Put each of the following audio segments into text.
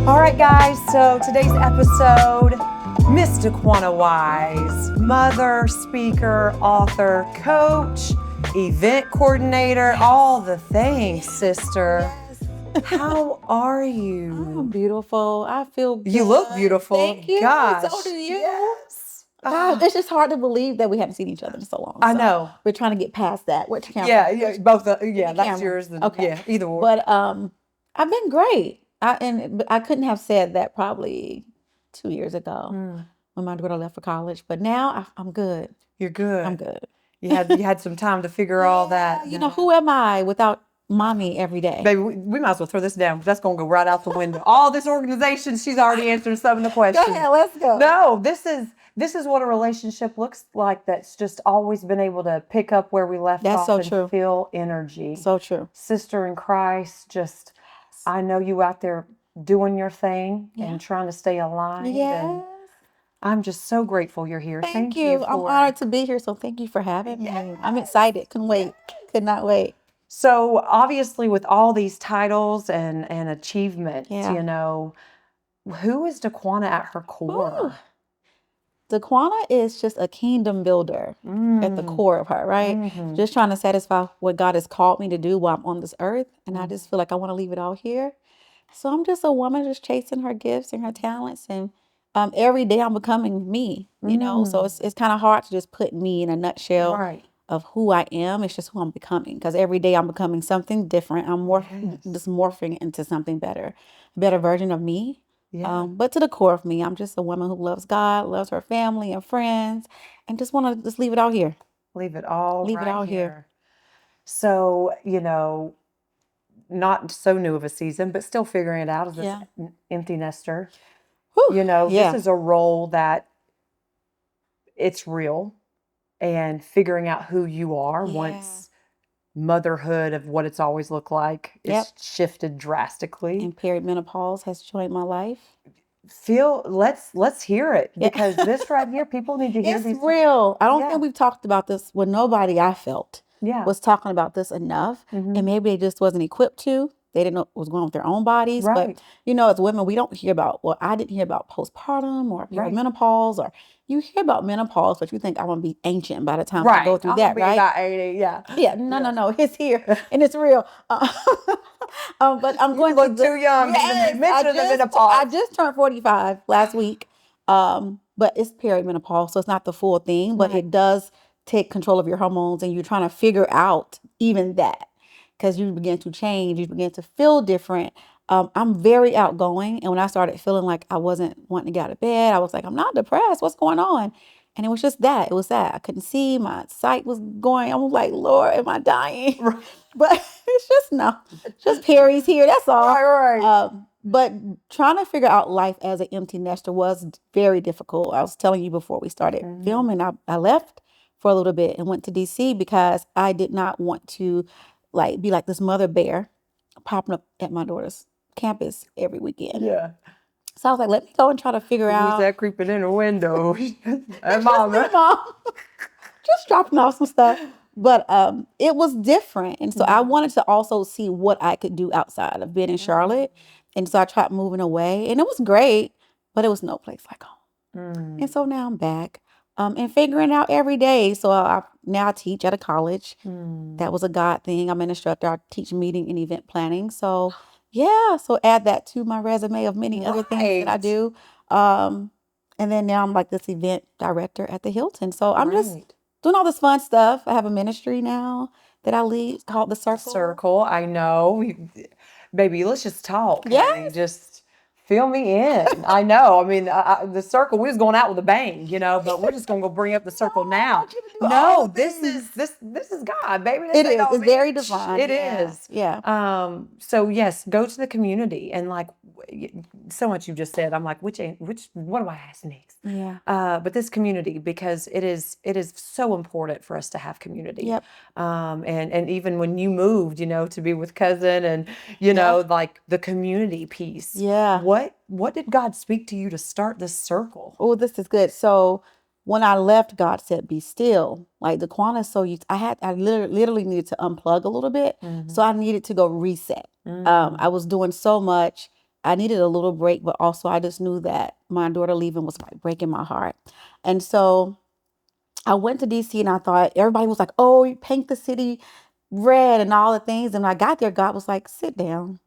All right, guys, so today's episode, Miss Dequonna Wise, mother, speaker, author, coach, event coordinator, all the things, sister. How are you? I'm beautiful. I feel good. You look beautiful. Thank you. Gosh. So do you. Yes. God, it's just hard to believe that we haven't seen each other in so long. I know. We're trying to get past that. Which camera? Yeah, both. That's camera. yours. Okay. Yeah, either one. But I've been great. But I couldn't have said that probably 2 years ago when my daughter left for college. But now I'm good. You're good. I'm good. You had some time to figure all that. You know, who am I without mommy every day? Baby, we might as well throw this down. That's going to go right out the window. All this organization, she's already answered some of the questions. Go ahead, let's go. No, this is what a relationship looks like that's just always been able to pick up where we left That's off so and true. feel energy. So true. Sister in Christ, just, I know you out there doing your thing and trying to stay aligned. Yes. And I'm just so grateful you're here. Thank you. I'm honored to be here. So thank you for having me. I'm excited. Couldn't wait. Could not wait. So obviously with all these titles and achievements, you know, who is Dequonna at her core? Ooh. Dequonna is just a kingdom builder at the core of her, right? Mm-hmm. Just trying to satisfy what God has called me to do while I'm on this earth. And I just feel like I want to leave it all here. So I'm just a woman just chasing her gifts and her talents. And every day I'm becoming me, you know? So it's kind of hard to just put me in a nutshell of who I am. It's just who I'm becoming. Because every day I'm becoming something different. I'm just morphing into something better, a better version of me. Yeah. But to the core of me, I'm just a woman who loves God, loves her family and friends, and just want to just leave it all here. Leave it all Leave right it all here. here. So, you know, not so new of a season, but still figuring it out as this empty nester. Whew. You know, Yeah. this is a role that it's real, and figuring out who you are once motherhood of what it's always looked like is shifted drastically. And perimenopause has joined my life. Let's hear it, because this right here, people need to hear It's these. real. I don't think we've talked about this with nobody I felt was talking about this enough. And maybe they just wasn't equipped to. They didn't know what was going on with their own bodies. But, you know, as women, we don't hear about, well, I didn't hear about postpartum or perimenopause, or you hear about menopause, but you think I'm going to be ancient by the time I go through that, right? About 80, No. It's here and it's real. But I'm going look too young to mention the menopause. I just turned 45 last week. But it's perimenopause, so it's not the full thing, but it does take control of your hormones, and you're trying to figure out even that. Because you begin to change, you begin to feel different. I'm very outgoing. And when I started feeling like I wasn't wanting to get out of bed, I was like, I'm not depressed. What's going on? And it was just that. It was that. I couldn't see. My sight was going. I was like, Lord, am I dying? But it's just Perry's here. That's all. Right. But trying to figure out life as an empty nester was very difficult. I was telling you before we started filming, I left for a little bit and went to DC because I did not want to be like this mother bear popping up at my daughter's campus every weekend. Yeah. So I was like, let me go and try to figure out. Who's that creeping in the window? Hey, mom. Just dropping off some stuff. But it was different. And so I wanted to also see what I could do outside of being in Charlotte. And so I tried moving away. And it was great, but it was no place like home. And so now I'm back. And figuring out every day. So now I teach at a college. That was a God thing. I'm an instructor. I teach meeting and event planning. So so add that to my resume of many other things that I do. And then now I'm like this event director at the Hilton. So I'm just doing all this fun stuff. I have a ministry now that I lead called The Circle. I know. Baby, let's just talk. Yeah. Just fill me in. I know. I mean, the circle, we was going out with a bang, you know, but we're just going to go bring up the circle now. No, this is God, baby. It is. It's very divine. It is. Yeah. So yes, go to the community, and like so much you just said, I'm like, what do I ask next? Yeah. But this community, because it is so important for us to have community. Yep. And even when you moved, you know, to be with cousin and, you know, like the community piece. Yeah. What did God speak to you to start this circle? Oh, this is good. So when I left, God said, be still. Like Dequonna, so I literally needed to unplug a little bit. So I needed to go reset. I was doing so much I needed a little break, but also I just knew that my daughter leaving was like breaking my heart. And so I went to DC and I thought everybody was like, oh, you paint the city red and all the things. And when I got there, God was like, sit down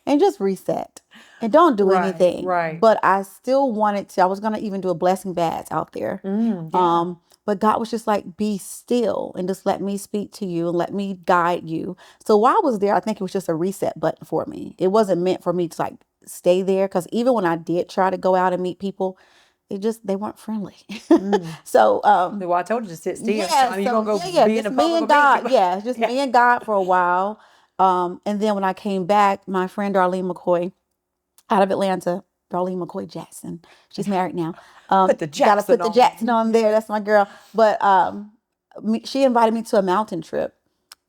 and just reset and don't do anything. Right. But I still wanted to, I was going to even do a blessing badge out there. Yeah. But God was just like, be still and just let me speak to you and let me guide you. So while I was there, I think it was just a reset button for me. It wasn't meant for me to like stay there, because even when I did try to go out and meet people, they weren't friendly. So Well, I told you to sit still. yeah, You're so gonna go yeah, be in just a me public and God. meeting. Yeah, just me and God for a while. And then when I came back, my friend Darlene McCoy out of Atlanta, Darlene McCoy Jackson, she's married now. Put the Gotta Jackson put the on. Jackson on there. That's my girl. But she invited me to a mountain trip,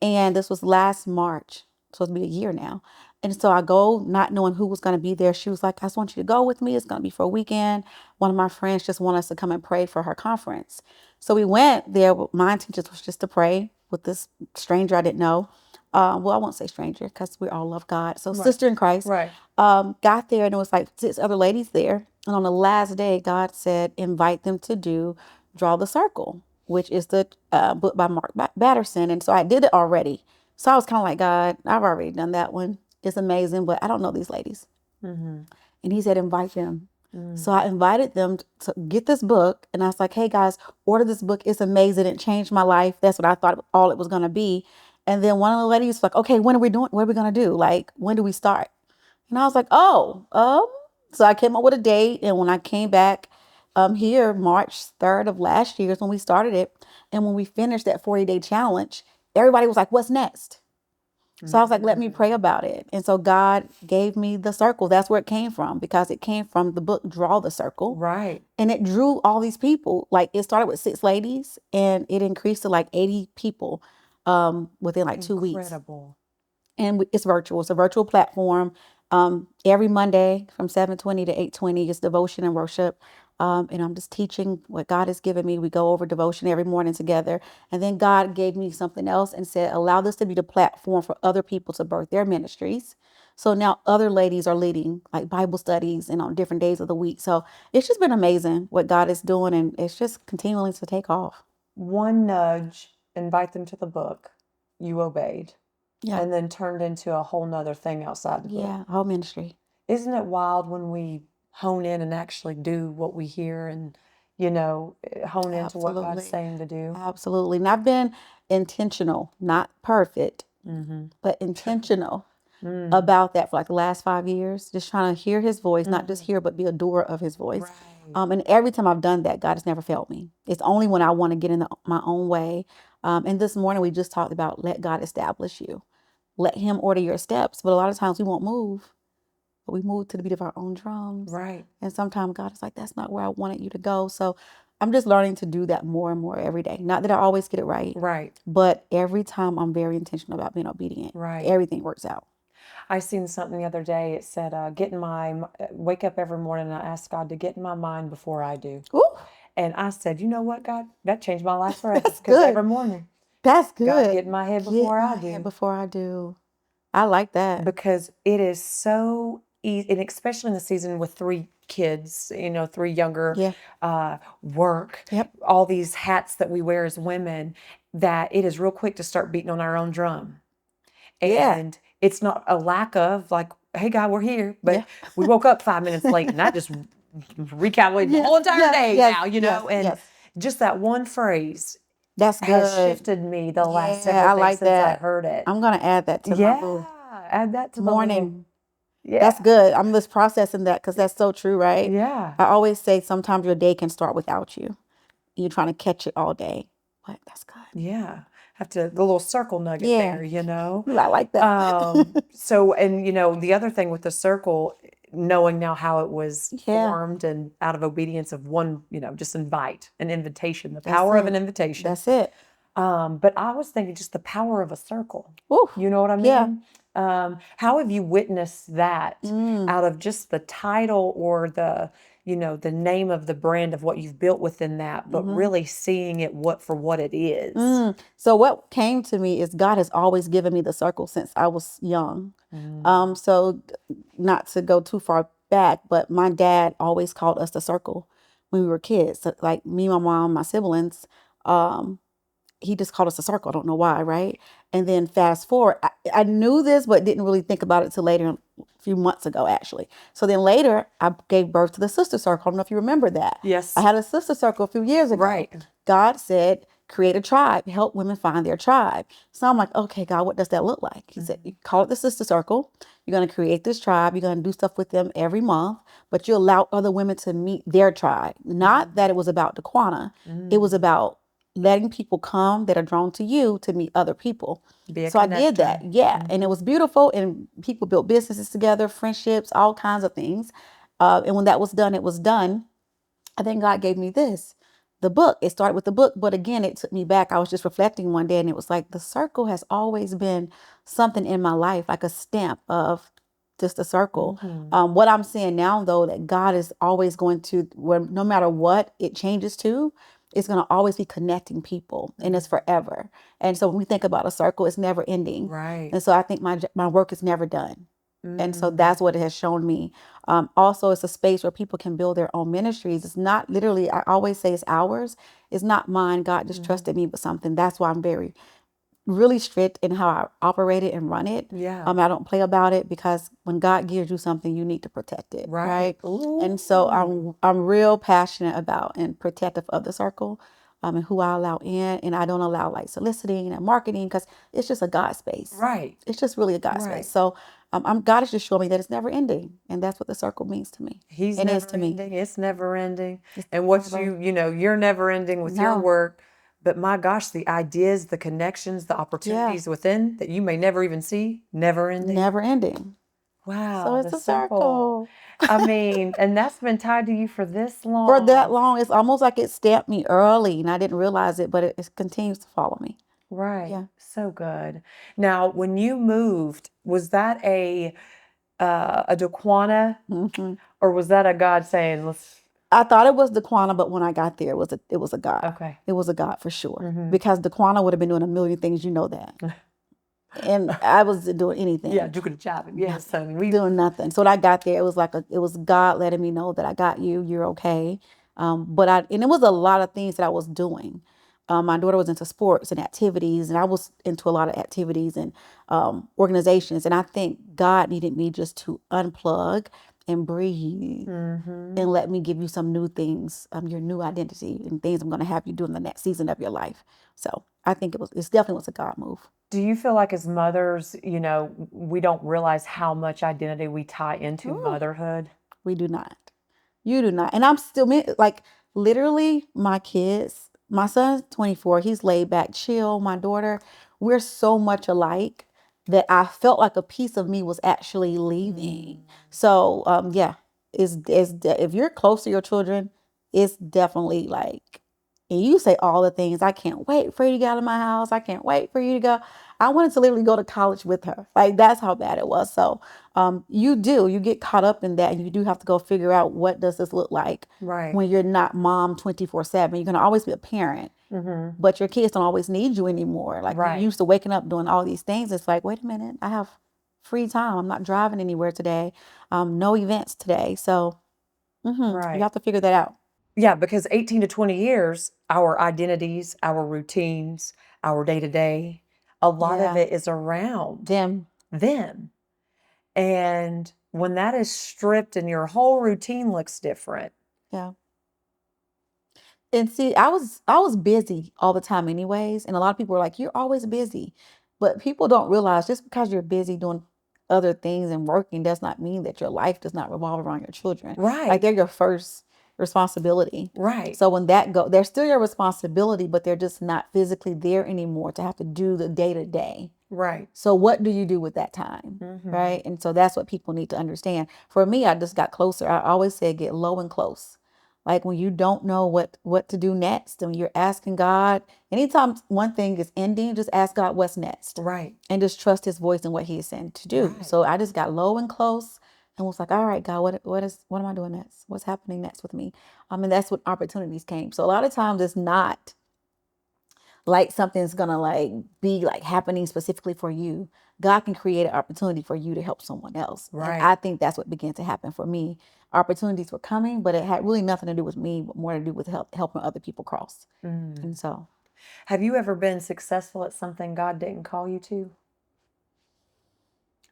and this was last March, supposed to be a year now. And so I go not knowing who was going to be there. She was like, I just want you to go with me. It's going to be for a weekend. One of my friends just wanted us to come and pray for her conference. So we went there. My intention was just to pray with this stranger I didn't know. Well, I won't say stranger because we all love God. So sister in Christ. Right. Got there and it was like 6 other ladies there. And on the last day, God said, invite them to do Draw the Circle, which is the book by Mark Batterson. And so I did it already. So I was kind of like, God, I've already done that one. It's amazing, but I don't know these ladies. And he said, invite them. So I invited them to get this book. And I was like, hey guys, order this book. It's amazing. It changed my life. That's what I thought all it was going to be. And then one of the ladies was like, okay, when are we doing? What are we going to do? Like, when do we start? And I was like, oh, so I came up with a date. And when I came back here, March 3rd of last year is when we started it. And when we finished that 40-day challenge, everybody was like, what's next? So I was like, let me pray about it. And so God gave me the circle. That's where it came from, because it came from the book, Draw the Circle. Right. And it drew all these people. Like it started with 6 ladies and it increased to like 80 people within like 2 weeks. Incredible. And it's virtual. It's a virtual platform. Every Monday from 7:20 to 8:20 is devotion and worship. And I'm just teaching what God has given me. We go over devotion every morning together. And then God gave me something else and said, allow this to be the platform for other people to birth their ministries. So now other ladies are leading like Bible studies and on different days of the week. So it's just been amazing what God is doing. And it's just continuing to take off. One nudge, invite them to the book. You obeyed. Yeah. And then turned into a whole nother thing outside the book. Yeah, whole ministry. Isn't it wild when we hone in and actually do what we hear and, hone into what God's saying to do? Absolutely. And I've been intentional, not perfect, but intentional about that for like the last 5 years, just trying to hear his voice, not just hear, but be a doer of his voice. Right. And every time I've done that, God has never failed me. It's only when I want to get in my own way. And this morning we just talked about let God establish you. Let him order your steps. But a lot of times we won't move. But we move to the beat of our own drums. Right. And sometimes God is like, that's not where I wanted you to go. So I'm just learning to do that more and more every day. Not that I always get it right. Right. But every time I'm very intentional about being obedient. Right. Everything works out. I seen something the other day. It said, wake up every morning and I ask God to get in my mind before I do. Ooh, And I said, you know what, God? That changed my life forever. That's Because good. every morning, That's good. God, get in my head before I do. Before I do. I like that. Because it is so easy, and especially in the season with 3 kids, 3 younger, work, all these hats that we wear as women, that it is real quick to start beating on our own drum. And it's not a lack of like, hey, God, we're here. But we woke up 5 minutes late and I just recalculated the whole entire day now, and just that one phrase that's has good. shifted me the last several days since I heard it. I'm going to add that to my add that to morning. Yeah. That's good. I'm just processing that because that's so true, right? Yeah. I always say sometimes your day can start without you. You're trying to catch it all day. But that's good. Yeah. Have to, the little circle nugget there, I like that. So, and the other thing with the circle, knowing now how it was formed and out of obedience of one, just an invitation, the power of an invitation. That's it. But I was thinking just the power of a circle. Ooh, You know what I mean? Yeah. How have you witnessed that out of just the title or the, the name of the brand of what you've built within that, but really seeing it for what it is? So what came to me is God has always given me the circle since I was young. So not to go too far back, but my dad always called us the circle when we were kids. So, like me, my mom, my siblings, he just called us a circle. I don't know why, right? And then fast forward, I knew this, but didn't really think about it till later, a few months ago, actually. So then later, I gave birth to the sister circle. I don't know if you remember that. Yes. I had a sister circle a few years ago. Right. God said, create a tribe, help women find their tribe. So I'm like, okay, God, what does that look like? He said, you call it the sister circle. You're going to create this tribe. You're going to do stuff with them every month, but you allow other women to meet their tribe. Not that it was about Dequonna. It was about letting people come that are drawn to you to meet other people. So I did that. Yeah. And it was beautiful. And people built businesses together, friendships, all kinds of things. And when that was done, it was done. I think God gave me the book. It started with the book. But again, it took me back. I was just reflecting one day and it was like the circle has always been something in my life, like a stamp of just a circle. What I'm seeing now, though, that God is always going to, where no matter what it changes to, it's going to always be connecting people and it's forever. And so when we think about a circle, it's never ending. Right. And so I think my work is never done. And so that's what it has shown me. Also, it's a space where people can build their own ministries. It's not literally, I always say it's ours. It's not mine. God just trusted me with something. That's why I'm really strict in how I operate it and run it. Yeah. I don't play about it because when God gives you something, you need to protect it. Right. And so I'm real passionate about and protective of the circle and who I allow in. And I don't allow like soliciting and marketing because it's just a God space. Right. It's just really a God space. So God is just showing me that it's never ending. And that's what the circle means to me. It is to me. It's never ending. And what you're never ending with your work. But my gosh, the ideas, the connections, the opportunities within that you may never even see, never ending. Never ending. Wow. So it's a circle. I mean, and that's been tied to you for this long. For that long. It's almost like it stamped me early and I didn't realize it, but it continues to follow me. Right. Yeah. So good. Now, when you moved, was that a Dequonna or was that a God saying, let's... I thought it was Dequonna, but when I got there, it was a God. Okay. It was a God for sure. Because Dequonna would have been doing a million things, you know that. And I wasn't doing anything. Yeah, you could have chopped it. Yes, honey. We doing nothing. So when I got there, it was God letting me know that I got you. You're okay. And it was a lot of things that I was doing. My daughter was into sports and activities, and I was into a lot of activities and organizations. And I think God needed me just to unplug and breathe and let me give you some new things, your new identity and things I'm going to have you do in the next season of your life. So I think it's definitely was a God move. Do you feel like as mothers, we don't realize how much identity we tie into motherhood? We do not. You do not. And I'm still like literally my kids, my son's 24. He's laid back, chill. My daughter, we're so much alike that I felt like a piece of me was actually leaving. So if you're close to your children, it's definitely like, and you say all the things, I can't wait for you to get out of my house. I can't wait for you to go. I wanted to literally go to college with her. Like that's how bad it was. So you get caught up in that and you do have to go figure out what does this look like when you're not mom 24/7. You're going to always be a parent, but your kids don't always need you anymore. Like you're used to waking up doing all these things. It's like, wait a minute, I have free time. I'm not driving anywhere today. No events today. So you have to figure that out. Yeah, because 18 to 20 years, our identities, our routines, our day-to-day, a lot of it is around them. And when that is stripped and your whole routine looks different. Yeah. And see, I was busy all the time anyways. And a lot of people were like, you're always busy. But people don't realize just because you're busy doing other things and working does not mean that your life does not revolve around your children. Right. Like they're your first responsibility. Right. So when they're still your responsibility, but they're just not physically there anymore to have to do the day-to-day. Right. So what do you do with that time? Right. And so that's what people need to understand. For me, I just got closer. I always say get low and close. Like when you don't know what to do next and you're asking God, anytime one thing is ending, just ask God what's next. Right. And just trust his voice and what he's saying to do. Right. So I just got low and close and was like, all right, God, what am I doing next? What's happening next with me? I mean, that's what opportunities came. So a lot of times it's not like something's gonna like be like happening specifically for you. God can create an opportunity for you to help someone else. Right. And I think that's what began to happen for me. Opportunities were coming, but it had really nothing to do with me, but more to do with helping other people cross. And so, Have you ever been successful at something God didn't call you to?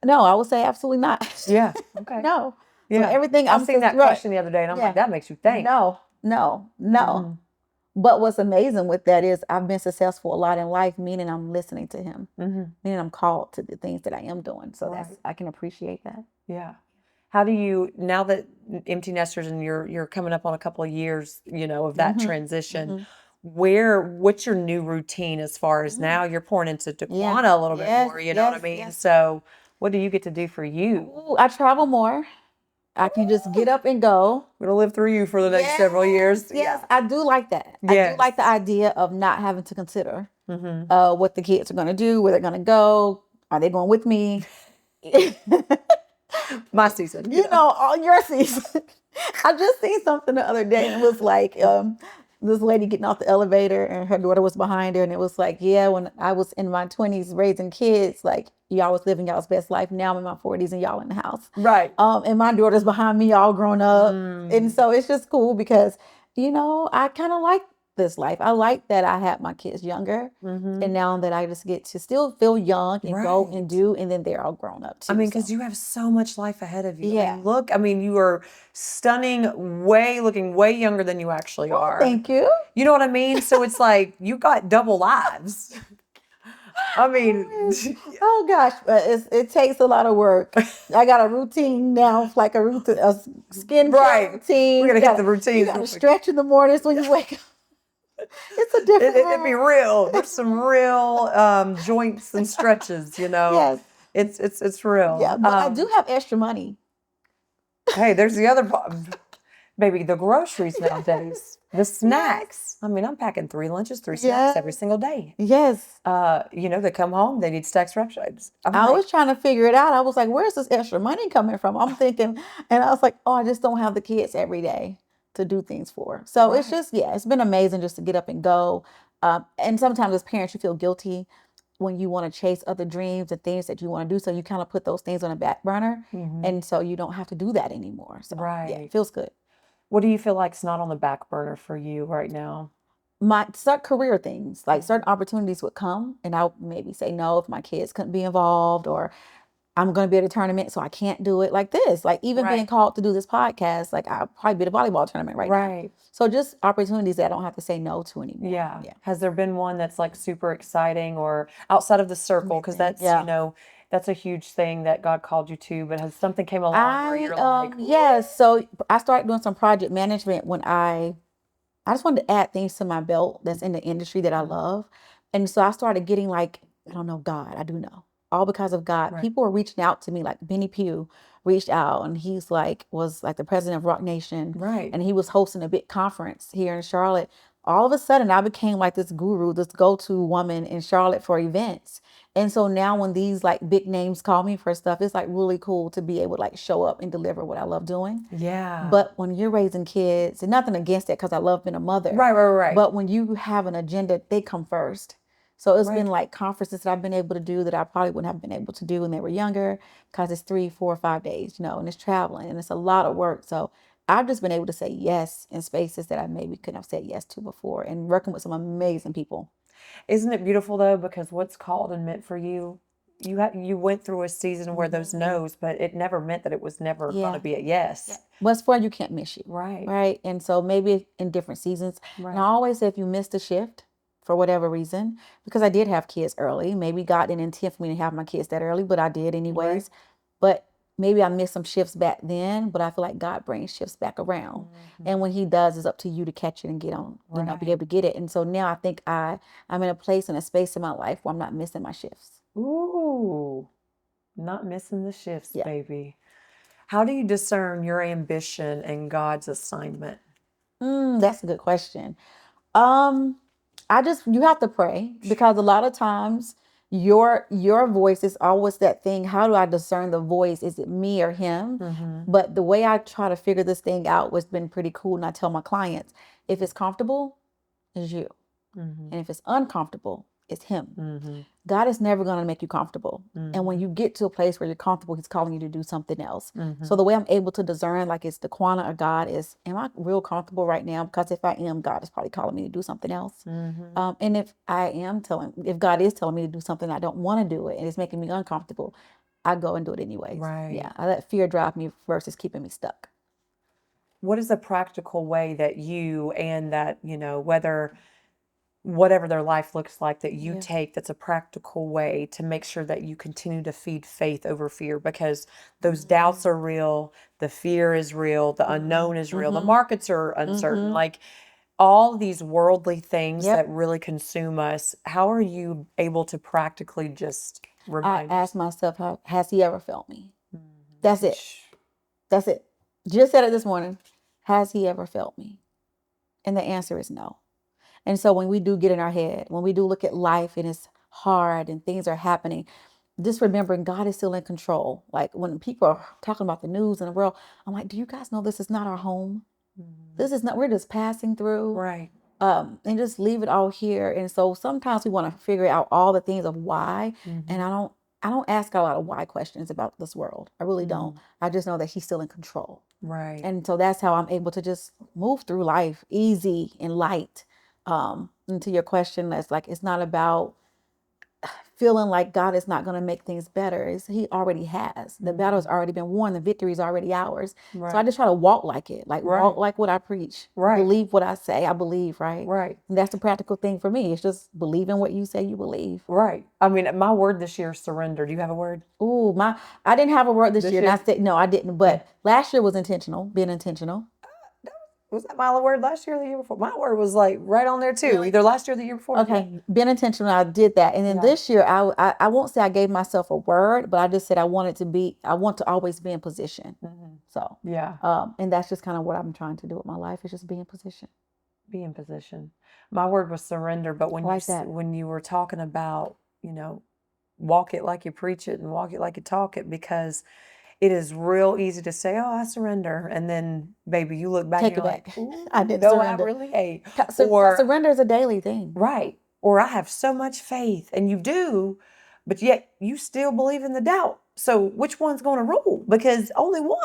no, I would say absolutely not. Yeah. Okay. No. Yeah. So everything I seen that right. question the other day, and I'm Yeah. like, that makes you think. No. But what's amazing with that is I've been successful a lot in life, meaning I'm listening to him, meaning I'm called to the things that I am doing. So that's Right. I can appreciate that. Yeah. How do you, now that empty nesters and you're coming up on a couple of years, of that transition, what's your new routine as far as now you're pouring into Dequonna a little bit more, you know what I mean? Yes. So what do you get to do for you? Ooh, I travel more. I can just get up and go. I'm gonna live through you for the next several years. Yes, I do like that. I do like the idea of not having to consider what the kids are going to do, where they're going to go. Are they going with me? My season. All your season. I just seen something the other day and it was like this lady getting off the elevator and her daughter was behind her and it was like, yeah, when I was in my 20s raising kids, like y'all was living y'all's best life. Now I'm in my 40s and y'all in the house. Right. And my daughter's behind me, all grown up. And so it's just cool because, I kind of like this life. I like that I had my kids younger. And now that I just get to still feel young and go and do, and then they're all grown up too. I mean, because you have so much life ahead of you. Yeah. You are stunning, looking way younger than you actually are. Thank you. You know what I mean? So it's like you got double lives. I mean, oh gosh, but it takes a lot of work. I got a routine now, like a skin routine. We're gonna hit the routine. You gotta stretch in the mornings when you wake up. It's a different. It'd be real. There's some real joints and stretches. Yes. It's real. Yeah, but I do have extra money. Hey, there's the other problem. Baby, the groceries nowadays, the snacks. I mean, I'm packing 3 lunches, 3 snacks every single day. Yes. They come home, they need stacks of wraps. I was trying to figure it out. I was like, where's this extra money coming from? I'm thinking, and I was like, oh, I just don't have the kids every day to do things for. So it's just, it's been amazing just to get up and go. And sometimes as parents, you feel guilty when you want to chase other dreams and things that you want to do. So you kind of put those things on a back burner. And so you don't have to do that anymore. So yeah, it feels good. What do you feel like is not on the back burner for you right now? My certain career things, like certain opportunities would come and I would maybe say no if my kids couldn't be involved, or I'm going to be at a tournament, so I can't do it like this. Like even being called to do this podcast, like I'll probably be at a volleyball tournament right now. So just opportunities that I don't have to say no to anymore. Yeah. Has there been one that's like super exciting or outside of the circle? Because that's, that's a huge thing that God called you to, but has something came along where you're like... Yes. So I started doing some project management when I just wanted to add things to my belt that's in the industry that I love. And so I started getting like, I don't know, God, I do know. All because of God. People were reaching out to me, like Benny Pugh reached out and he's was the president of Rock Nation. And he was hosting a big conference here in Charlotte. All of a sudden I became like this guru, this go-to woman in Charlotte for events. And so now when these like big names call me for stuff, it's like really cool to be able to like show up and deliver what I love doing. Yeah. But when you're raising kids, and nothing against that because I love being a mother. Right. But when you have an agenda, they come first. So it's been like conferences that I've been able to do that I probably wouldn't have been able to do when they were younger because it's 3, 4, 5 days, and it's traveling and it's a lot of work. So I've just been able to say yes in spaces that I maybe couldn't have said yes to before and working with some amazing people. Isn't it beautiful though? Because what's called and meant for you, you went through a season where those no's, but it never meant that it was never going to be a yes. What's for you can't miss you. Right. And so maybe in different seasons. And I always say if you missed a shift, for whatever reason, because I did have kids early. Maybe God didn't intend for me to have my kids that early, but I did anyways. But maybe I missed some shifts back then, but I feel like God brings shifts back around. And when he does, it's up to you to catch it and get on, be able to get it. And so now I think I'm in a place and a space in my life where I'm not missing my shifts. Ooh, not missing the shifts, baby. How do you discern your ambition and God's assignment? That's a good question. Um, you have to pray because a lot of times your voice is always that thing. How do I discern the voice? Is it me or him? But the way I try to figure this thing out was been pretty cool. And I tell my clients, if it's comfortable, it's you. And if it's uncomfortable, it's him. God is never going to make you comfortable. And when you get to a place where you're comfortable, he's calling you to do something else. So the way I'm able to discern, like it's Dequonna or God, is, am I real comfortable right now? Because if I am, God is probably calling me to do something else. And if God is telling me to do something, I don't want to do it, and it's making me uncomfortable, I go and do it anyways. Right. Yeah, I let fear drive me versus keeping me stuck. What is a practical way that you and that, whatever their life looks like, that you take that's a practical way to make sure that you continue to feed faith over fear? Because those doubts are real, the fear is real, the unknown is real, the markets are uncertain, like all these worldly things that really consume us. How are you able to practically just I remind ask myself, has he ever felt me? That's it. That's it. Just said it this morning. Has he ever felt me? And the answer is no. And so when we do get in our head, when we do look at life and it's hard and things are happening, just remembering God is still in control. Like when people are talking about the news and the world, I'm like, do you guys know this is not our home? This is not, we're just passing through. Right. And just leave it all here. And so sometimes we want to figure out all the things of why. And I don't ask a lot of why questions about this world. I really don't. I just know that he's still in control. Right. And so that's how I'm able to just move through life easy and light. And to your question, that's like, it's not about feeling like God is not going to make things better. He already has. The battle's already been won. The victory's already ours. Right. So I just try to walk like it, like walk like what I preach. Right. Believe what I say. I believe, right? Right. And that's the practical thing for me. It's just believing what you say you believe. Right. I mean, my word this year is surrender. Do you have a word? Ooh, I didn't have a word this year. And I said, no, I didn't. But last year was intentional, being intentional. Was that my word last year or the year before? My word was like right on there too. Either last year or the year before. Okay, being intentional, I did that. And then this year, I won't say I gave myself a word, but I just said I want to always be in position. So, and that's just kind of what I'm trying to do with my life, is just be in position. Be in position. My word was surrender, but when when you were talking about, walk it like you preach it and walk it like you talk it, because it is real easy to say, "Oh, I surrender," and then, baby, you look back, Take and it you're back. like, I didn't "No, surrender. I really ain't." Or surrender is a daily thing, right? Or I have so much faith, and you do, but yet you still believe in the doubt. So which one's going to rule? Because only one.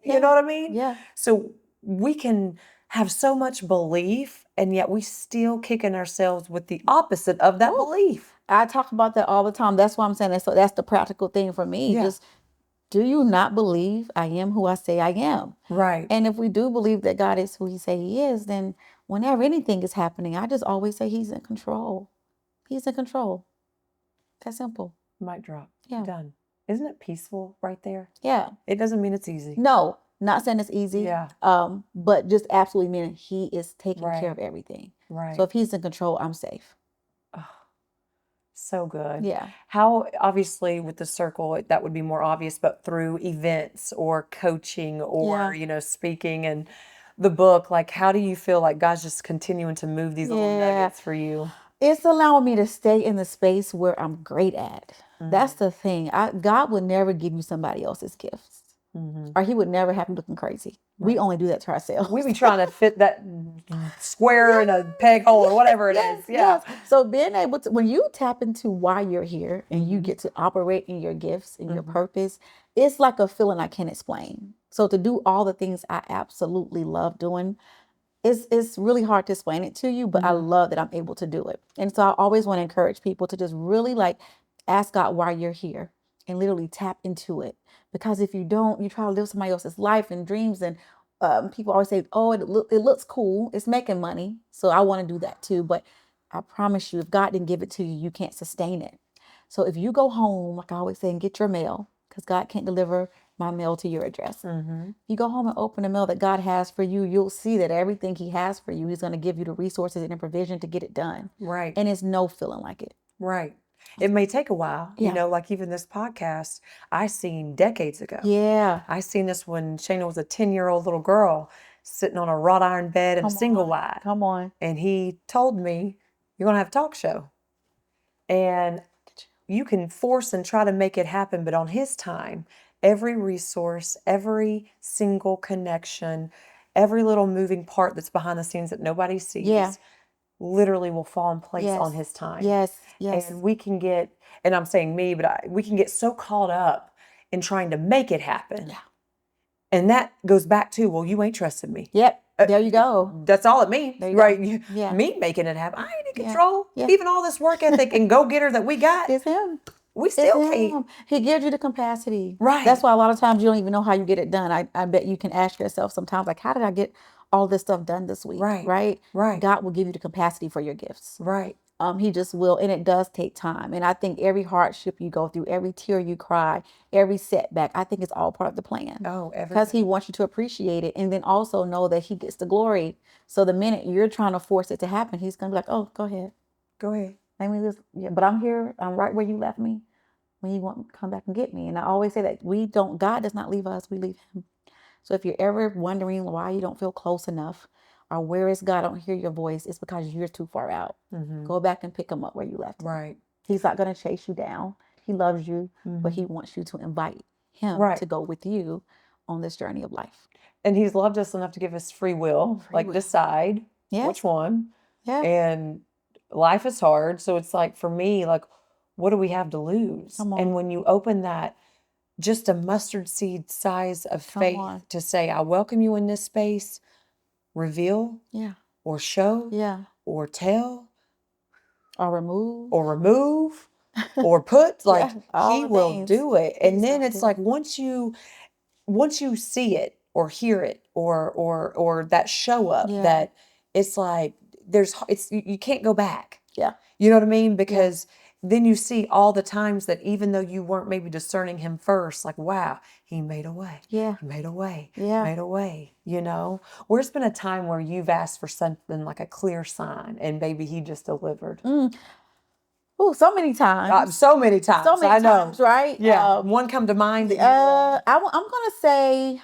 You know what I mean? Yeah. So we can have so much belief, and yet we still kicking ourselves with the opposite of that belief. I talk about that all the time. That's why I'm saying that. So that's the practical thing for me. Just, do you not believe I am who I say I am? Right. And if we do believe that God is who he say he is, then whenever anything is happening, I just always say he's in control. He's in control. That's simple. Mic drop. Yeah. Done. Isn't it peaceful right there? Yeah. It doesn't mean it's easy. No, not saying it's easy. Yeah. But just absolutely meaning he is taking care of everything. Right. So if he's in control, I'm safe. Oh, so good. Yeah. How, obviously with the circle, that would be more obvious, but through events or coaching or, speaking and the book, like, how do you feel like God's just continuing to move these little nuggets for you? It's allowing me to stay in the space where I'm great at. That's the thing. God would never give you somebody else's gifts. Or he would never have you looking crazy. We only do that to ourselves. We be trying to fit that square in a peg hole or whatever it is. Yeah. Yes. So being able to, when you tap into why you're here and you get to operate in your gifts and your purpose, it's like a feeling I can't explain. So to do all the things I absolutely love doing, it's really hard to explain it to you, but I love that I'm able to do it. And so I always want to encourage people to just really ask God why you're here and literally tap into it. Because if you don't, you try to live somebody else's life and dreams, and people always say, oh, it looks cool. It's making money. So I want to do that too. But I promise you, if God didn't give it to you, you can't sustain it. So if you go home, like I always say, and get your mail, because God can't deliver my mail to your address. You go home and open the mail that God has for you, you'll see that everything he has for you, he's going to give you the resources and the provision to get it done. Right. And it's no feeling like it. Right. It may take a while, like even this podcast, I seen decades ago. Yeah. I seen this when Shana was a 10-year-old little girl. sitting on a wrought iron bed in a Come single on. wide. Come on. And he told me, you're going to have a talk show. And you can force and try to make it happen, but on his time, every resource, every single connection, every little moving part that's behind the scenes that nobody sees, Yeah. literally will fall in place Yes. on his time. Yes. Yes. And we can get, and I'm saying me, but we can get so caught up in trying to make it happen. Yeah. And that goes back to, well, you ain't trusted me. Yep. There you go. That's all it means, There you right? go. Yeah. Me making it happen. I ain't in Yeah. control. Yeah. Even all this work ethic and go-getter that we got, It's him. we It's still can't. him. He gives you the capacity. Right. That's why a lot of times you don't even know how you get it done. I bet you can ask yourself sometimes, like, how did I get all this stuff done this week? Right. Right. Right. God will give you the capacity for your gifts. Right. He just will, and it does take time. And I think every hardship you go through, every tear you cry, every setback, I think it's all part of the plan. Oh, Because he wants you to appreciate it, and then also know that he gets the glory. So the minute you're trying to force it to happen, he's gonna be like, "Oh, go ahead, go ahead. let me just." Yeah, but I'm here. I'm right where you left me when you want to come back and get me. And I always say that God does not leave us; we leave him. So if you're ever wondering why you don't feel close enough, or where is God, I don't hear your voice, it's because you're too far out. Mm-hmm. Go back and pick him up where you left him. Right. He's not going to chase you down. He loves you, but he wants you to invite him to go with you on this journey of life. And he's loved us enough to give us free will, decide which one. Yeah. And life is hard. So it's like, for me, like, what do we have to lose? And when you open that, just a mustard seed size of faith to say, I welcome you in this space, reveal, or show, or tell, or remove, or put, like, he will things. do it. And then it's like, once you see it or hear it or that show up, that it's like, you can't go back. Yeah. You know what I mean? Because then you see all the times that even though you weren't maybe discerning him first, like, wow, he made a way. Yeah. He made a way. Yeah. Made a way, you know? Where's been a time where you've asked for something like a clear sign and baby, he just delivered? Oh, so many times. So many times. So many times, right? Yeah. One come to mind that I'm gonna say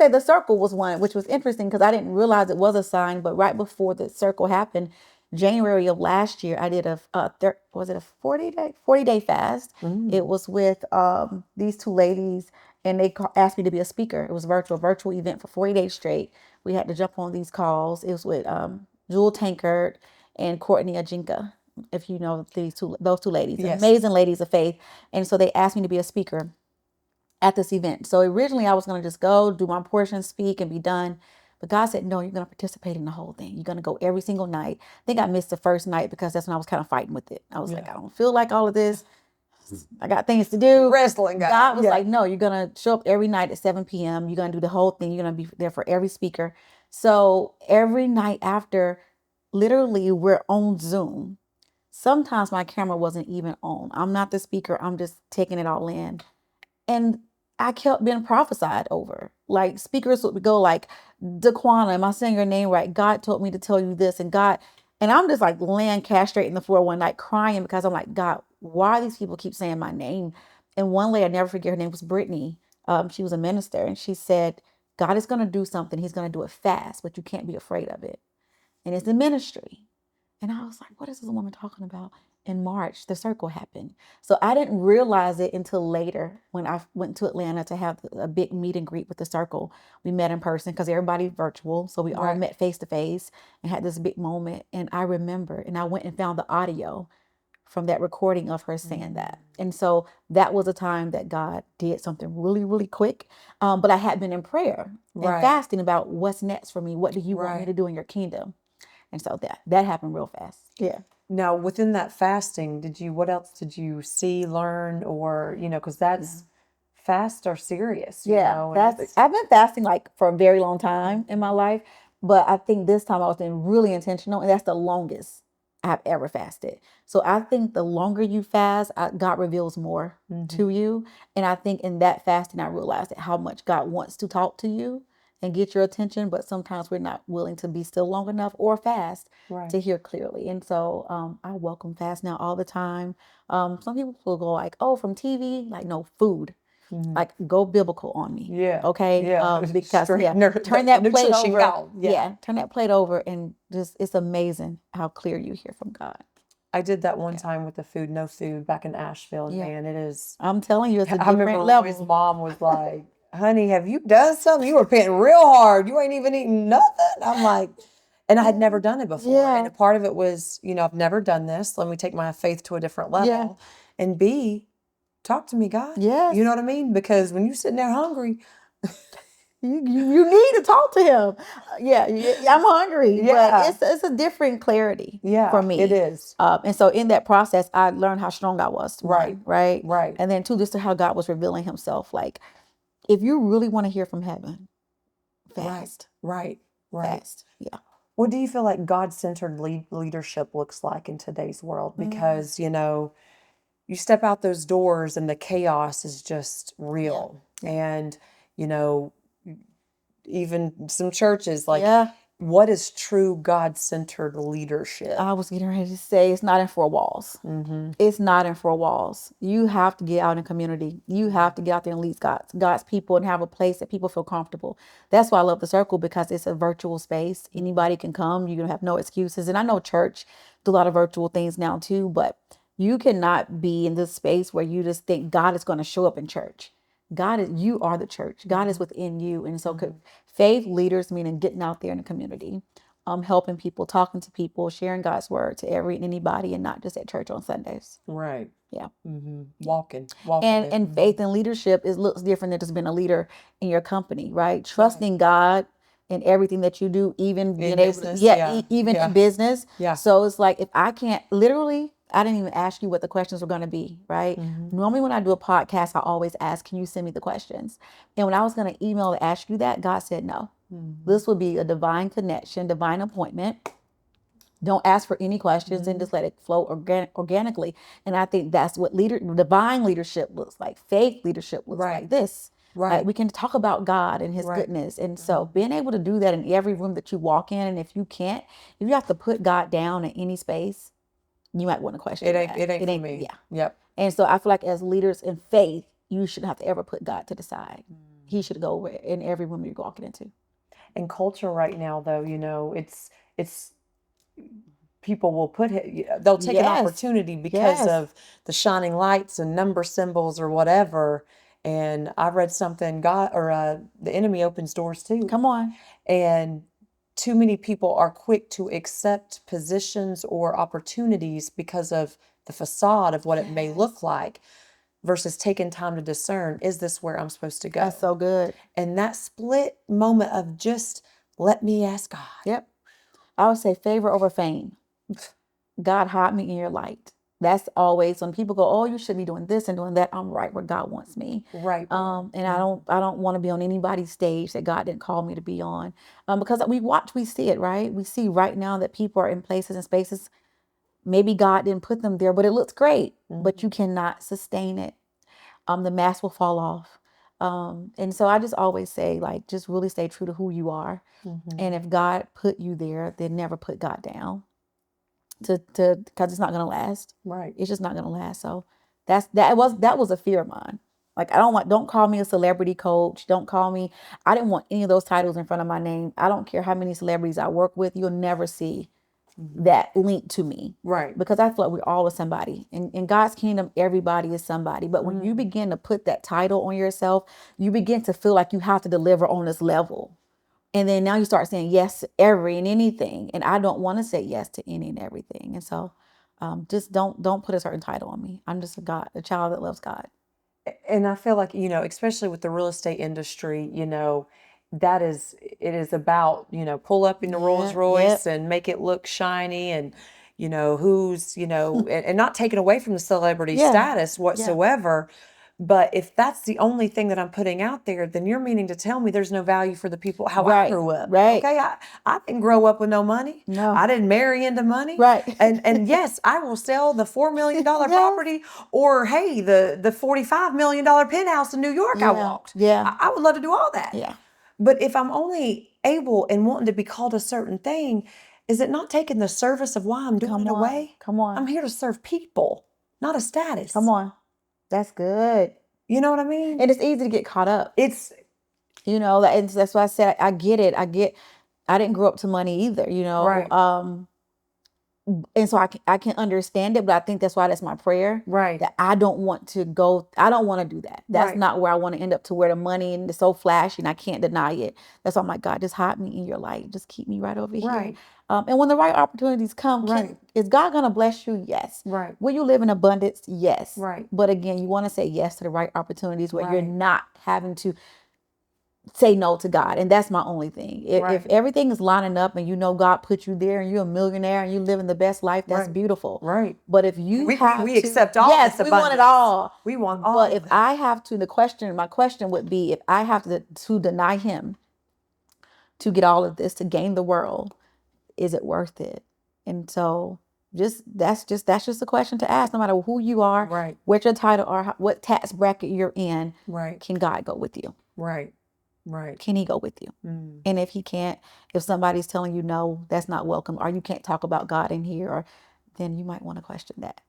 the circle was one, which was interesting because I didn't realize it was a sign. But right before the circle happened, January of last year, I did a 40-day fast. It was with these two ladies, and they asked me to be a speaker. It was a virtual event for 40 days straight. We had to jump on these calls. It was with Jewel Tankard and Courtney Ajinka, if you know those two ladies, amazing ladies of faith. And so they asked me to be a speaker at this event. So originally I was going to just go do my portion, speak, and be done. But God said, no, you're going to participate in the whole thing. You're going to go every single night. I think I missed the first night because that's when I was kind of fighting with it. I was like, I don't feel like all of this. I got things to do. Wrestling. God was like, no, you're going to show up every night at 7 p.m. You're going to do the whole thing. You're going to be there for every speaker. So every night after, literally, we're on Zoom. Sometimes my camera wasn't even on. I'm not the speaker. I'm just taking it all in. And I kept being prophesied over. Like, speakers would go like, Dequonna, am I saying your name right? God told me to tell you this. And I'm just like laying castrate in the floor one night crying because I'm like, God, why these people keep saying my name? And one lady, I never forget, her name was Brittany. She was a minister. And she said, God is going to do something. He's going to do it fast, but you can't be afraid of it. And it's in ministry. And I was like, what is this woman talking about? In March, the circle happened. So I didn't realize it until later when I went to Atlanta to have a big meet and greet with the circle. We met in person because everybody's virtual. So we all met face to face and had this big moment. And I remember, and I went and found the audio from that recording of her saying that. And so that was a time that God did something really, really quick. But I had been in prayer and fasting about what's next for me. What do you want me to do in your kingdom? And so that happened real fast. Yeah. Now, within that fasting, what else did you see, learn, or, because that's fasts are serious. I've been fasting like for a very long time in my life, but I think this time I was being really intentional, and that's the longest I've ever fasted. So I think the longer you fast, God reveals more to you. And I think in that fasting, I realized that how much God wants to talk to you and get your attention, but sometimes we're not willing to be still long enough or fast to hear clearly. And so I welcome fast now all the time. Some people will go like, oh, from TV, like, no, food. like go biblical on me. Yeah. Okay. Yeah. Because turn that plate over. Turn that plate over and just, it's amazing how clear you hear from God. I did that one time with the food, no food back in Asheville. Yeah. Man, it is. I'm telling you, it's a I different remember level. Roy's mom was like, honey, have you done something? You were panting real hard. You ain't even eating nothing. I'm like, and I had never done it before. Yeah. And a part of it was, I've never done this. Let me take my faith to a different level. Yeah. And B, talk to me, God. Yes. You know what I mean? Because when you're sitting there hungry, you need to talk to him. Yeah, I'm hungry, but it's a different clarity for me. It is. And so in that process, I learned how strong I was. Right. Right. And then two, just how God was revealing himself. Like, if you really want to hear from heaven, fast. Right. Fast. Yeah. What do you feel like God-centered leadership looks like in today's world? Because, you step out those doors and the chaos is just real. Yeah. And, even some churches, like, what is true God-centered leadership? I was getting ready to say, it's not in four walls. It's not in four walls. You have to get out in community. You have to get out there and lead God's people and have a place that people feel comfortable. That's why I love the circle, because it's a virtual space. Anybody can come. You have no excuses. And I know church do a lot of virtual things now too, but you cannot be in this space where you just think God is going to show up in church. You are the church. God is within you. And so faith leaders, meaning getting out there in the community, helping people, talking to people, sharing God's word to anybody, and not just at church on Sundays. Right. Yeah. Walking. And faith and leadership looks different than just being a leader in your company, right? Trusting God in everything that you do, even being able to, even in business. Yeah. So it's like, if I can't, literally, I didn't even ask you what the questions were going to be, right? Normally when I do a podcast, I always ask, can you send me the questions? And when I was going to email to ask you that, God said no. This would be a divine connection, divine appointment. Don't ask for any questions and just let it flow organically. And I think that's what divine leadership looks like. Faith leadership looks like this. Right. We can talk about God and his goodness. And so being able to do that in every room that you walk in, and if you have to put God down in any space, you might want to question it ain't for me. Yeah. Yep. And so I feel like as leaders in faith, you shouldn't have to ever put God to the side. He should go in every room you're walking into. And culture right now, though, it's people will they'll take an opportunity because of the shining lights and number symbols or whatever. And I read something, the enemy opens doors too. Come on. And too many people are quick to accept positions or opportunities because of the facade of what it may look like, versus taking time to discern, is this where I'm supposed to go? That's so good. And that split moment of just let me ask God. Yep. I would say favor over fame. God, hide me in your light. That's always when people go, oh, you should be doing this and doing that. I'm right where God wants me. Right. And I don't want to be on anybody's stage that God didn't call me to be on. Because we see it, right? We see right now that people are in places and spaces. Maybe God didn't put them there, but it looks great, but you cannot sustain it. The mask will fall off. And so I just always say, like, just really stay true to who you are. And if God put you there, then never put God down. Because it's not gonna last. Right. It's just not gonna last. So that was a fear of mine. Like, don't call me a celebrity coach. Don't call me. I didn't want any of those titles in front of my name. I don't care how many celebrities I work with. You'll never see that link to me. Right. Because I feel like we're all a somebody. In God's kingdom, everybody is somebody. But when you begin to put that title on yourself, you begin to feel like you have to deliver on this level. And then now you start saying yes to every and anything. And I don't want to say yes to any and everything. And so just don't put a certain title on me. I'm just a child that loves God. And I feel like, especially with the real estate industry, it is about, pull up in the Rolls Royce and make it look shiny, and, who's, and not taken away from the celebrity status whatsoever. But if that's the only thing that I'm putting out there, then you're meaning to tell me there's no value for the people, how I grew up. Right. Okay. I didn't grow up with no money. No. I didn't marry into money. Right. And yes, I will sell the $4 million property, or hey, the $45 million penthouse in New York I walked. Yeah. I would love to do all that. Yeah. But if I'm only able and wanting to be called a certain thing, is it not taking the service of why I'm doing it away? Come on. I'm here to serve people, not a status. Come on. That's good. You know what I mean? And it's easy to get caught up. It's, You know, and that's why I said I get it. I didn't grow up to money either, you know. Right. And so I can understand it, but I think that's why that's my prayer. Right. That I don't want to do that. That's Right. not where I want to end up, to where the money and it's so flashy and I can't deny it. That's why I'm like, God, just hide me in your light. Just keep me right over here. Right. And when the right opportunities come, Right. is God going to bless you? Yes. Right. Will you live in abundance? Yes. Right. But again, you want to say yes to the right opportunities where you're Right. not having to say no to God. And that's my only thing. If Right. everything is lining up and you know God put you there and you're a millionaire and you living the best life, that's Right. beautiful. Right. But if you We have we to, accept all yes, this we want it abundance. all. We want all But of if it. I have to, my question would be, if I have to deny him to get all of this, to gain the world, is it worth it? And so that's just a question to ask, no matter who you are, Right. what your title are, what tax bracket you're in. Right. Can God go with you? Right. Right. Can he go with you? Mm. And if he can't, if somebody's telling you no, that's not welcome, or you can't talk about God in here, or then you might want to question that.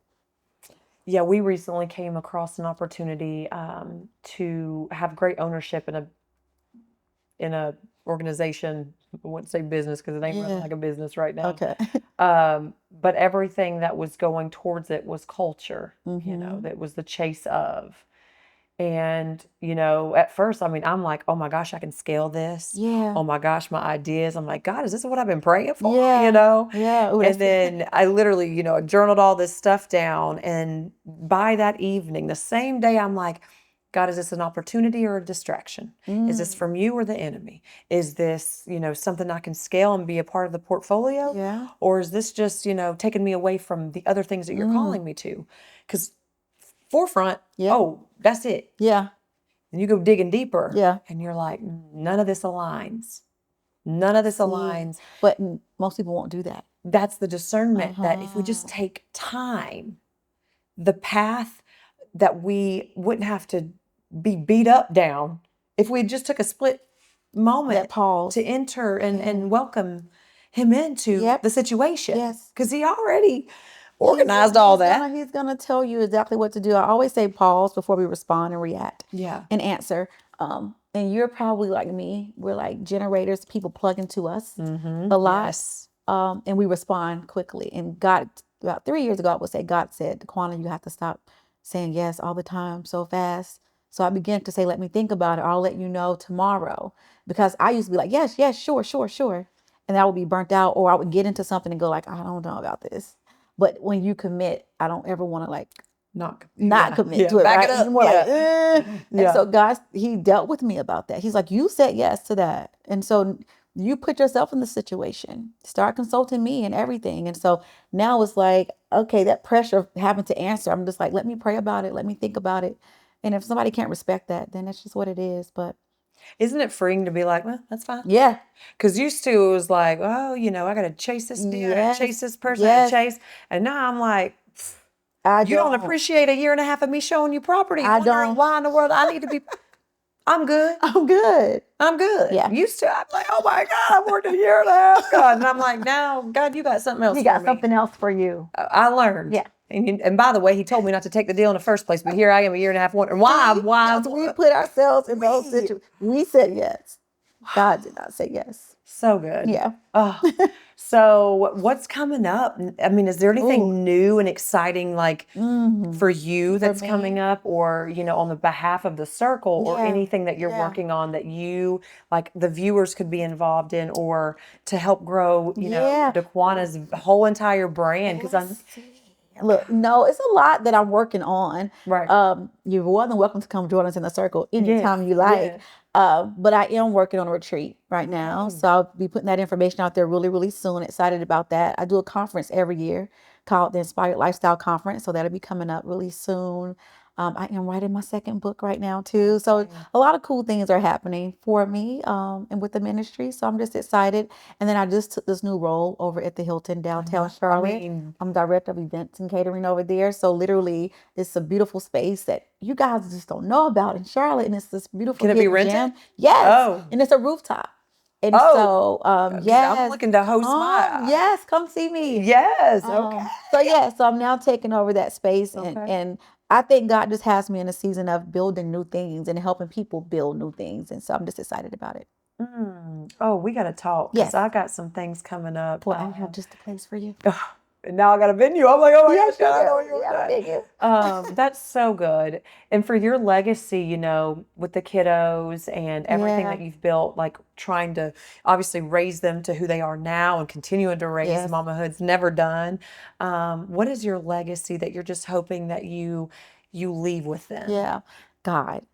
Yeah, we recently came across an opportunity to have great ownership in a organization. I wouldn't say business because it ain't running like a business right now. Okay. But everything that was going towards it was culture. You know, Mhm. that was the chase of. And, you know, at first, I mean, I'm like, oh my gosh, I can scale this. Yeah. Oh my gosh, my ideas. I'm like, God, is this what I've been praying for? Yeah. You know? Yeah. Ooh, And then I literally, you know, journaled all this stuff down. And by that evening, the same day, I'm like, God, is this an opportunity or a distraction? Is this from you or the enemy? Is this, you know, something I can scale and be a part of the portfolio? Yeah. Or is this just, you know, taking me away from the other things that you're calling me to? Because forefront, Yeah. oh, that's it. Yeah. And you go digging deeper. Yeah. And you're like, none of this aligns. None of this aligns. But most people won't do that. That's the discernment that if we just take time, the path that we wouldn't have to be beat up down, if we just took a split moment That pause. to enter and welcome him into the situation. Yes. Because he already organized all that. He's gonna tell you exactly what to do. I always say pause before we respond and react. Yeah. And answer. And you're probably like me. We're like generators. People plug into us a lot. Yes. And we respond quickly. And God, about 3 years ago, I would say, God said, Dequonna, you have to stop saying yes all the time so fast. So I began to say, let me think about it. I'll let you know tomorrow. Because I used to be like, yes, yes, sure, sure, sure. And I would be burnt out, or I would get into something and go like, I don't know about this. But when you commit, I don't ever want to like not commit to it. Back Right? it up. You're more like, And so God, he dealt with me about that. He's like, you said yes to that. And so you put yourself in the situation, start consulting me and everything. And so now it's like, okay, that pressure of having to answer, I'm just like, let me pray about it. Let me think about it. And if somebody can't respect that, then that's just what it is. But isn't it freeing to be like, well, that's fine? yeah. Because used to it was like, oh, you know, I got to chase this deal, I gotta chase this person, I gotta chase. And now I'm like, you don't appreciate a year and a half of me showing you property, wondering why in the world I need to be. I'm good. I'm good. I'm good. Yeah. Used to, I'm like, oh my God, I worked a year and a half, God. And I'm like, now, God, you got something else He for got me. something else for you. I learned. Yeah. And by the way, he told me not to take the deal in the first place, but here I am a year and a half wondering why. We put ourselves in those situations. We said yes. God did not say yes. So good. Yeah. Oh, so what's coming up? I mean, is there anything new and exciting like for you that's coming up, or, you know, on the behalf of the circle, or anything that you're working on that you like the viewers could be involved in, or to help grow, you know, Dequonna's whole entire brand? Because Look, no, it's a lot that I'm working on. Right. You're more than welcome to come join us in the circle anytime you like. But I am working on a retreat right now. So I'll be putting that information out there really, really soon. Excited about that. I do a conference every year called the Inspired Lifestyle Conference. So that'll be coming up really soon. I am writing my second book right now too. So a lot of cool things are happening for me and with the ministry. So I'm just excited. And then I just took this new role over at the Hilton downtown Charlotte. I'm director of events and catering over there. So literally it's a beautiful space that you guys just don't know about in Charlotte. And it's this beautiful Can it be rented? gym. Yes. Oh. And it's a rooftop. And so, yes. I'm looking to host my. Yes, come see me. Yes. Okay. So I'm now taking over that space and I think God just has me in a season of building new things and helping people build new things. And so I'm just excited about it. Oh, we got to talk because Yes. I got some things coming up. Boy, I have just a place for you. And now I got a venue. I'm like, oh my Yes, gosh, I you know do. you're Yeah, doing. thank you. That's so good. And for your legacy, with the kiddos and everything Yeah. that you've built, like trying to obviously raise them to who they are now and continuing to raise Yes. mamahood's never done. What is your legacy that you're just hoping that you leave with them? Yeah. God.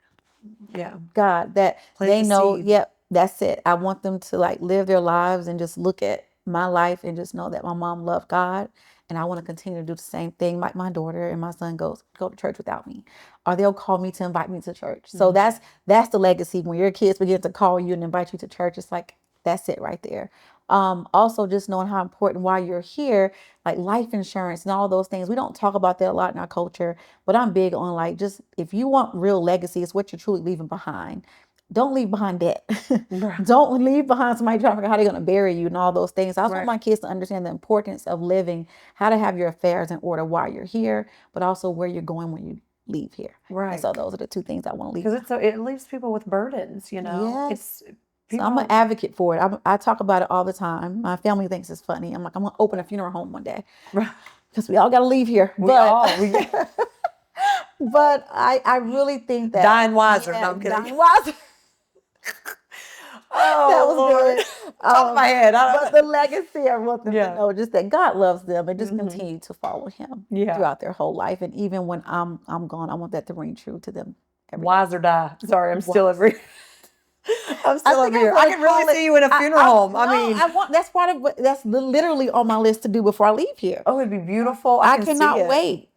Yeah. God, that Plant they the know, seed. yep, that's it. I want them to like live their lives and just look at my life and just know that my mom loved God. And I want to continue to do the same thing. Like my daughter and my son go to church without me, or they'll call me to invite me to church. So that's the legacy. When your kids begin to call you and invite you to church, it's like, that's it right there. Also just knowing how important while you're here, like life insurance and all those things. We don't talk about that a lot in our culture, but I'm big on like, just if you want real legacy, it's what you're truly leaving behind. Don't leave behind debt. Right. Don't leave behind somebody trying to figure out how they're going to bury you and all those things. I just want Right. my kids to understand the importance of living, how to have your affairs in order while you're here, but also where you're going when you leave here. And Right. so those are the two things I want to leave. Because it leaves people with burdens, Yes. So people. I'm an advocate for it. I talk about it all the time. My family thinks it's funny. I'm like, I'm going to open a funeral home one day because we all got to leave here. But I really think that dying wiser. No, I'm kidding. Dying wiser. Oh, that was Lord. good. Top of my head. But the legacy, I want them Yeah. to know just that God loves them and just continue to follow Him throughout their whole life. And even when I'm gone, I want that to ring true to them. Wise or die. Sorry, I'm still over here. I'm still over here. I I can really see you in a funeral home. That's part of that's literally on my list to do before I leave here. Oh, it'd be beautiful. I cannot wait.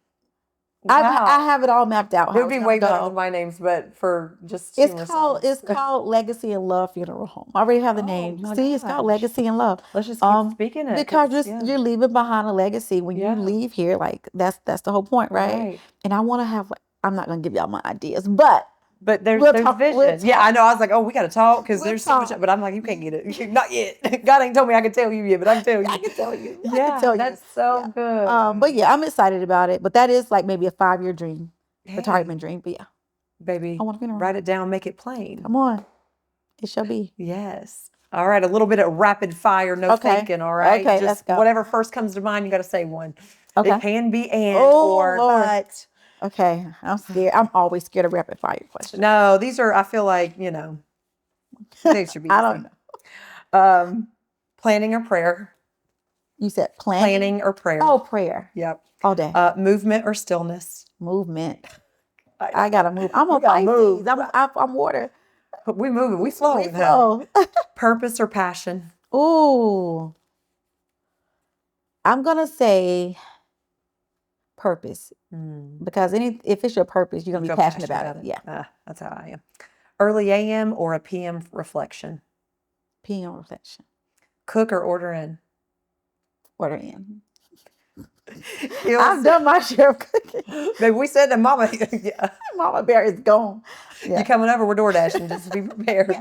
Wow. I have it all mapped out. It would be way better than my names, but for just it's called Legacy and Love Funeral Home. I already have the name. See, it's called Legacy and Love. Let's just keep speaking it. Because you're leaving behind a legacy when you leave here. Like that's the whole point, right? And I want to have. I'm not gonna give y'all my ideas, but there's vision. Yeah, I know. I was like, oh, we got to talk because there's so much. But I'm like, you can't get it. Not yet. God ain't told me I can tell you yet, but I can tell you. I can tell you. Yeah, I can tell you. That's so good. But yeah, I'm excited about it. But that is like maybe a 5-year dream, retirement dream. But yeah, baby, I want to write it down, make it plain. Come on, it shall be. Yes. All right, a little bit of rapid fire, no thinking. All right. Okay, just let's go. Whatever first comes to mind, you got to say one. Okay. It can be or Lord. but. Okay, I'm scared. I'm always scared of rapid fire questions. No, these are, I feel like, they should be easy. I don't know. Planning or prayer? You said planning or prayer? Oh, prayer. Yep. All day. Movement or stillness? Movement. I gotta move. I'm a Pisces. I'm water. We moving. We flowing. We flow. Purpose or passion? Ooh. I'm gonna say purpose, because if it's your purpose, you're gonna be passionate about it. Yeah, that's how I am. Early AM or a PM reflection? PM reflection. Cook or order in? Order in. I've done my share of cooking. Baby, we said that Mama. Mama Bear is gone. Yeah. You coming over? We're door dashing. Just be prepared.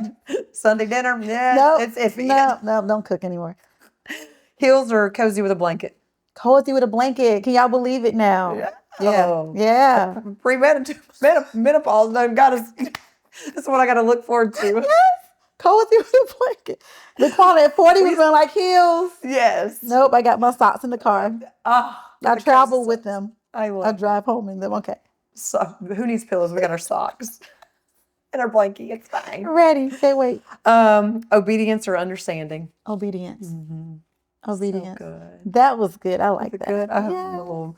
Sunday dinner? Yeah, nope. It's iffy. No, don't cook anymore. Heels or cozy with a blanket? Cozy with a blanket. Can y'all believe it now? Yeah. Menopause done got us. That's what I got to look forward to. Yes. Cozy with a blanket. Dequonna at 40 was wearing like heels. Yes. Nope, I got my socks in the car. I travel with them. I drive home in them. Okay. So who needs pillows? We got our socks and our blankie. It's fine. Ready. Can't wait. Obedience or understanding? Obedience. Obedience. So good. That was good. I like that. Good. I have a little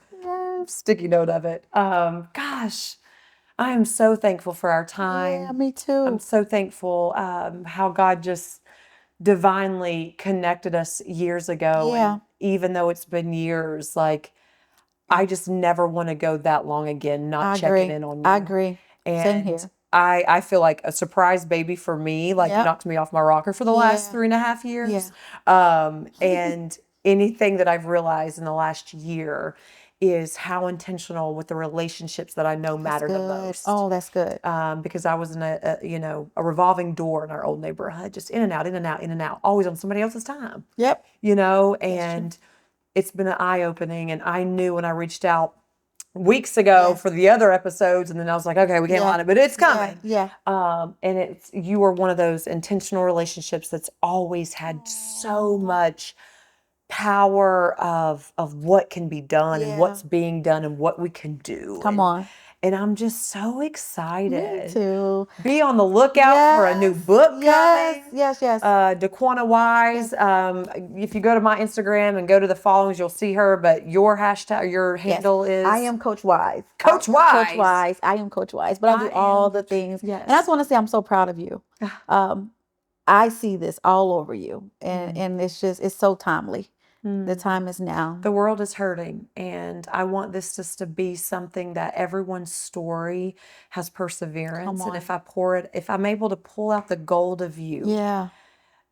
sticky note of it. Gosh, I am so thankful for our time. Yeah, me too. I'm so thankful how God just divinely connected us years ago. Yeah. And even though it's been years, like I just never want to go that long again, not checking in on you. I agree. And same here. I feel like a surprise baby for me, like knocked me off my rocker for the last 3.5 years. And anything that I've realized in the last year is how intentional with the relationships that I know matter the most. Oh, that's good. Because I was in a revolving door in our old neighborhood, just in and out, in and out, in and out, always on somebody else's time. Yep. And it's been an eye-opening. And I knew when I reached out weeks ago Yes. for the other episodes, and then I was like, okay, we can't line it, but it's coming. Yeah. And you are one of those intentional relationships that's always had so much power of what can be done and what's being done and what we can do. Come on. And I'm just so excited. Me too. Be on the lookout for a new book coming. Yes. Dequonna Wise. If you go to my Instagram and go to the followings, you'll see her. But your hashtag, your handle is I am Coach Wise. Coach Wise. Coach Wise. I am Coach Wise. But I do all the things. Yes. And I just want to say I'm so proud of you. I see this all over you, and it's so timely. The time is now. The world is hurting, and I want this just to be something that everyone's story has perseverance. And if I'm able to pull out the gold of you,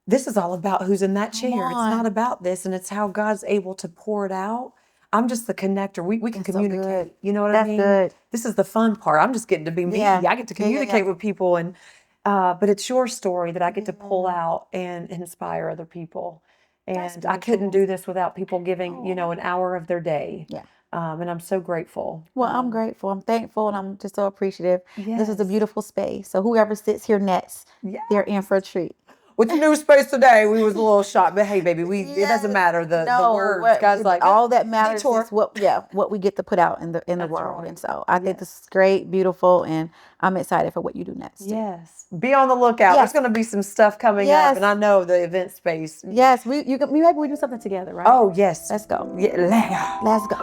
this is all about who's in that chair. It's not about this, and it's how God's able to pour it out. I'm just the connector. We can communicate. You know what I mean? That's good. This is the fun part. I'm just getting to be me. I get to communicate with people, and but it's your story that I get to pull out and inspire other people. And I couldn't do this without people giving, an hour of their day. Yeah. And I'm so grateful. Well, I'm grateful. I'm thankful, and I'm just so appreciative. Yes. This is a beautiful space. So whoever sits here next, they're in for a treat. With the new space today, we was a little shocked, but hey, baby, it doesn't matter the words. God's like, all that matters is what we get to put out in the world. right. And so I think this is great, beautiful, and I'm excited for what you do next. Yes, be on the lookout. There's going to be some stuff coming up, and I know the event space. Yes, maybe we do something together, right? Oh yes, let's go. Yeah, let's go.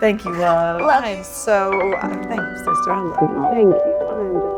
Thank you, love. Love I'm so thank you, sister. I love you. Thank you.